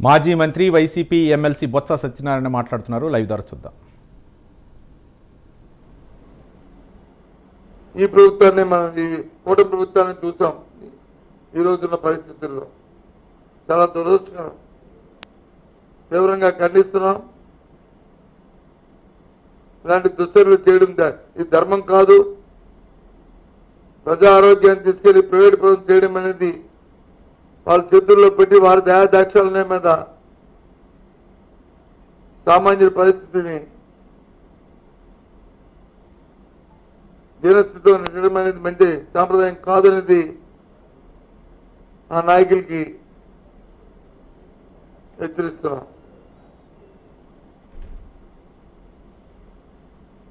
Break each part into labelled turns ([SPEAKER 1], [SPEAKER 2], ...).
[SPEAKER 1] మాజీ మంత్రి YCP MLC Botsa Satyanarayana మాట్లాడుతున్నారు. లైవ్ ద్వారా చూద్దాం.
[SPEAKER 2] ఈ ప్రభుత్వాన్ని మనం ఈ కూటమి ప్రభుత్వాన్ని చూసాం. ఈ రోజున్న పరిస్థితుల్లో చాలా దురదృష్టకరం. తీవ్రంగా ఖండిస్తున్నాం. ఇలాంటి దుశ్చర్యలు చేయడం ఇది ధర్మం కాదు. ప్రజా ఆరోగ్యాన్ని తీసుకెళ్లి ప్రైవేట్ ప్రభుత్వం చేయడం అనేది వాళ్ళ చేతుల్లో పెట్టి వారి దయాదాక్షాలనే మీద సామాన్యుల పరిస్థితిని దీనస్థితిలో నెట్టడం అనేది మంచి సాంప్రదాయం కాదనేది ఆ నాయకులకి హెచ్చరిస్తున్నాం.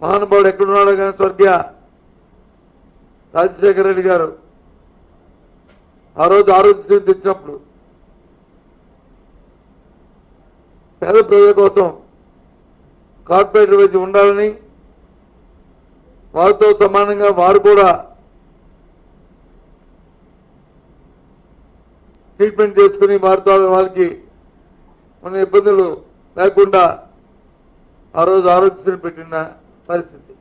[SPEAKER 2] మహానుభావుడు ఎక్కడున్నాడో కానీ స్వర్గీయ రాజశేఖర రెడ్డి గారు ఆ రోజు ఆరోగ్యశ్రీ తెచ్చినప్పుడు పేద ప్రజల కోసం కార్పొరేటర్ వైద్యం ఉండాలని, వారితో సమానంగా వారు కూడా ట్రీట్మెంట్ చేసుకుని వారితో వాళ్ళకి మన ఇబ్బందులు లేకుండా ఆ రోజు ఆరోగ్యశ్రీ పెట్టిన పరిస్థితి.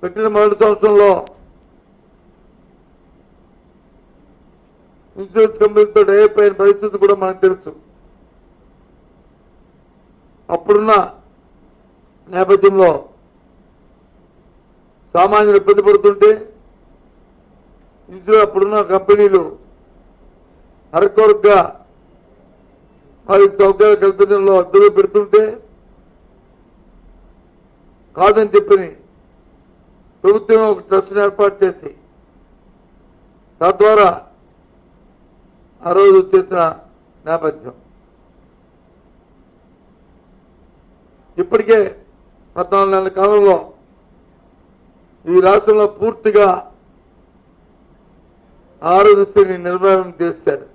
[SPEAKER 2] పెట్టిన మొదటి సంవత్సరంలో ఇన్సూరెన్స్ కంపెనీతో డైరెక్ట్ అయిన పరిస్థితి కూడా మనకు తెలుసు. అప్పుడున్న నేపథ్యంలో సామాన్యులు ఇబ్బంది పడుతుంటే ఇన్సూరెన్స్ అప్పుడున్న కంపెనీలు అరకొరగా వారికి సౌకర్యాలు కల్పించడంలో అడ్డులు పెడుతుంటే కాదని చెప్పని ప్రభుత్వం ఒక ట్రస్ట్ ఏర్పాటు చేసి తద్వారా ఆ రోజు చేసిన నేపథ్యం. ఇప్పటికే 14 నెలల కాలంలో ఈ రాష్ట్రంలో పూర్తిగా ఆరోగ్యశ్రీని నిర్వహణ చేశారు.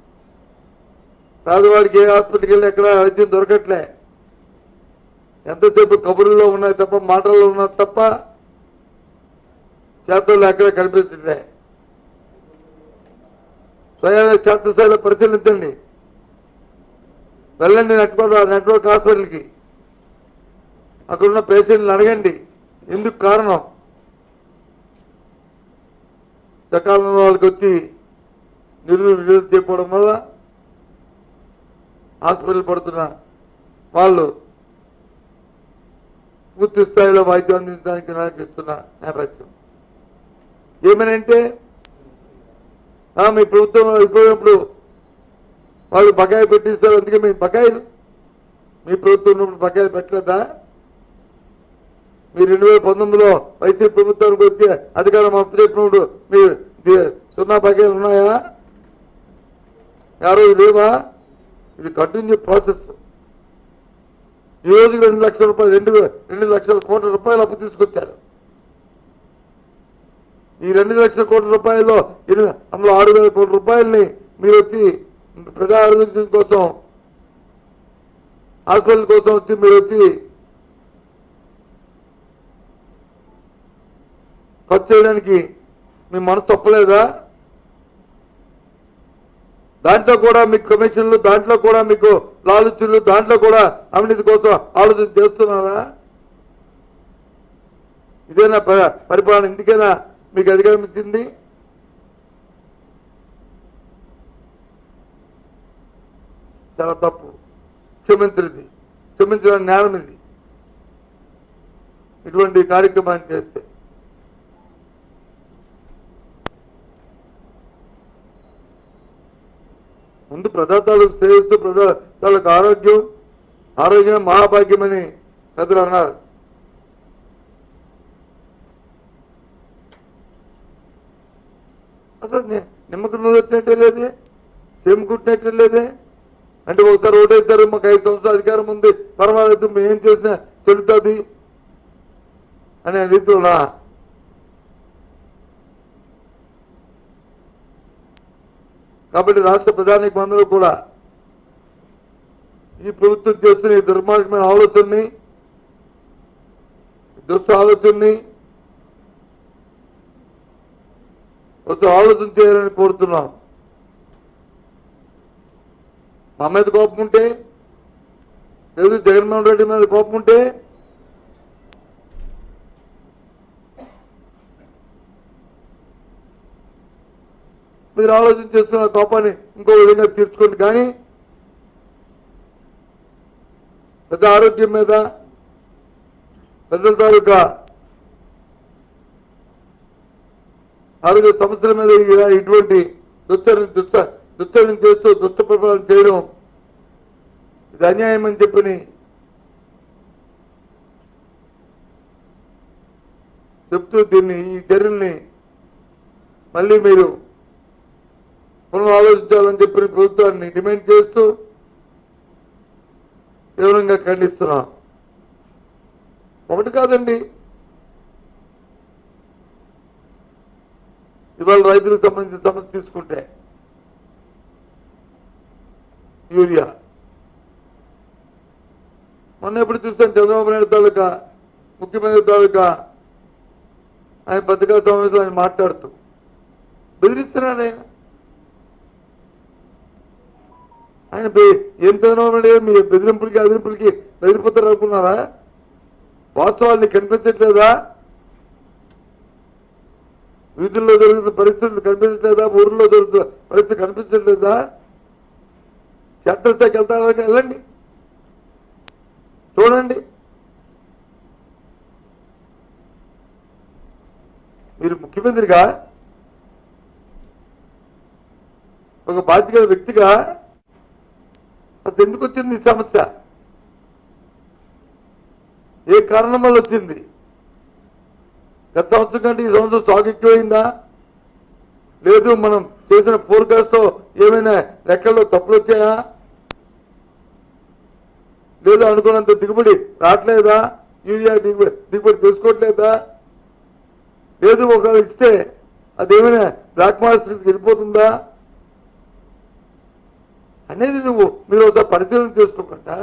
[SPEAKER 2] పేదవాడికి ఏ హాస్పిటల్కి వెళ్ళి ఎక్కడ వైద్యం దొరకట్లే. ఎంతసేపు కబుర్లో ఉన్నాయి తప్ప, మాటల్లో ఉన్నది తప్ప చేతుల్లో ఎక్కడ కనిపించట్లే. స్వయంగా క్షేత్రస్థాయిలో పరిశీలించండి. వెళ్ళండి నెట్వర్క్ హాస్పిటల్కి, అక్కడున్న పేషెంట్లను అడగండి ఎందుకు కారణం. సకాలంలో వాళ్ళకి వచ్చి నిరుధులు చేయకపోవడం వల్ల హాస్పిటల్ పడుతున్న వాళ్ళు పూర్తి స్థాయిలో వైద్యం అందించడానికి నిరాకరిస్తున్న నేపథ్యం. ఏమనంటే మీ ప్రభుత్వం అయిపోయినప్పుడు వాళ్ళు బకాయి పెట్టిస్తారు, అందుకే మీ బకాయిలు మీ ప్రభుత్వం ఉన్నప్పుడు బకాయిలు పెట్టలేదా? మీరు 2019లో వైసీపీ ప్రభుత్వానికి వచ్చి అధికారం అప్పచెప్పినప్పుడు మీరు 0 బకాయిలు ఉన్నాయా? రోజు లేవా? ఇది కంటిన్యూ ప్రాసెస్. ఈ రోజుకి 2 లక్షల రూపాయలు 2 లక్షల కోట్ల రూపాయలు అప్పు తీసుకొచ్చారు. ఈ 2 లక్షల కోట్ల రూపాయల్లో అందులో 6,000 కోట్ల రూపాయలని మీరు వచ్చి ప్రజా ఆరోగ్యం కోసం, హాస్పిటల్ కోసం వచ్చి మీరు వచ్చి ఖర్చు చేయడానికి మీ మనసు తప్పలేదా? దాంట్లో కూడా మీకు కమిషన్లు, దాంట్లో కూడా మీకు లాలుచులు, దాంట్లో కూడా అవినీతి కోసం ఆలోచన చేస్తున్నారా? ఇదేనా పరిపాలన? ఇందుకేనా మీకు అధికారం ఇచ్చింది? చాలా తప్పు. క్షమించడం నేరం ఇది ఇటువంటి కార్యక్రమాన్ని చేస్తే. ముందు ప్రజాతాలకు సేవిస్తూ ప్రజాతాలకు ఆరోగ్యం మహాభాగ్యమని పెద్దలు అన్నారు. అసలు నిమ్మకు నూనె వచ్చినట్టే లేదే, చెమ్ము కుట్టినట్టే లేదే. అంటే ఒకసారి ఓటేశారు, మాకు 5 సంవత్సరాల అధికారం ఉంది, పర్వాలేదు మేము ఏం చేసినా చెల్లుతుంది అనే రీతిలో కాబట్టి రాష్ట్ర ప్రధానికి అందరూ కూడా ఈ ప్రభుత్వం చేస్తున్న ఈ దుర్మార్గమైన ఆలోచనని, దుష్ట ఆలోచనని కొంచెం ఆలోచన చేయాలని కోరుతున్నాం. మా మీద కోపం ఉంటే, లేదు జగన్మోహన్ రెడ్డి మీద కోపం ఉంటే మీరు ఆలోచన చేస్తున్న కోపాన్ని ఇంకో విధంగా తీర్చుకోండి. కానీ పెద్ద ఆరోగ్యం మీద, పెద్దల తాలూకా ఆరోగ్య సమస్యల మీద ఇటువంటి దుశ్చరణ చేస్తూ దుష్ట పరిపాలన చేయడం ఇది అన్యాయం అని చెప్పని చెప్తూ ఈ చర్యల్ని మళ్ళీ మీరు పునః ఆలోచించాలని చెప్పిన ప్రభుత్వాన్ని డిమాండ్ చేస్తూ తీవ్రంగా ఖండిస్తున్నాం. ఒకటి కాదండి, ఇవాళ రైతులకు సంబంధించిన సమస్య తీసుకుంటే యూరియా మొన్న ఎప్పుడు చూస్తాం చంద్రబాబు నాయుడు తాలూకా ముఖ్యమంత్రి తాలూకా ఆయన పత్రికా సమావేశంలో ఆయన మాట్లాడుతూ బెదిరిస్తున్నాడు. ఆయన ఏం చంద్రబాబు మీ బెదిరింపులకి అదిరింపులకి బెదిరిపోతారు అనుకున్నారా? వాస్తవాన్ని కనిపించట్లేదా? వీధుల్లో జరుగుతున్న పరిస్థితులు కనిపించట్లేదా? ఊర్లో జరుగుతున్న పరిస్థితి కనిపించట్లేదా? క్షేత్రస్థాయికి వెళ్తారా? వెళ్ళండి, చూడండి. మీరు ముఖ్యమంత్రిగా, ఒక బాధ్యత వ్యక్తిగా అసలు ఎందుకు వచ్చింది ఈ సమస్య? ఏ కారణం వల్ల వచ్చింది? గత సంవత్సరం కంటే ఈ సంవత్సరం సాగు ఎక్కువైందా? లేదు మనం చేసిన ఫోర్కాస్ట్ తో ఏమైనా లెక్కల్లో తప్పులు వచ్చాయా? లేదు అనుకున్నంత దిగుబడి రావట్లేదా? యూరియా దిగుబడి చేసుకోవట్లేదా? లేదు ఒకవేళ ఇస్తే అదేమైనా బ్లాక్ మార్కెట్కి వెళ్ళిపోతుందా అనేది మీరు ఒకసారి పరిశీలన చేసుకోకుండా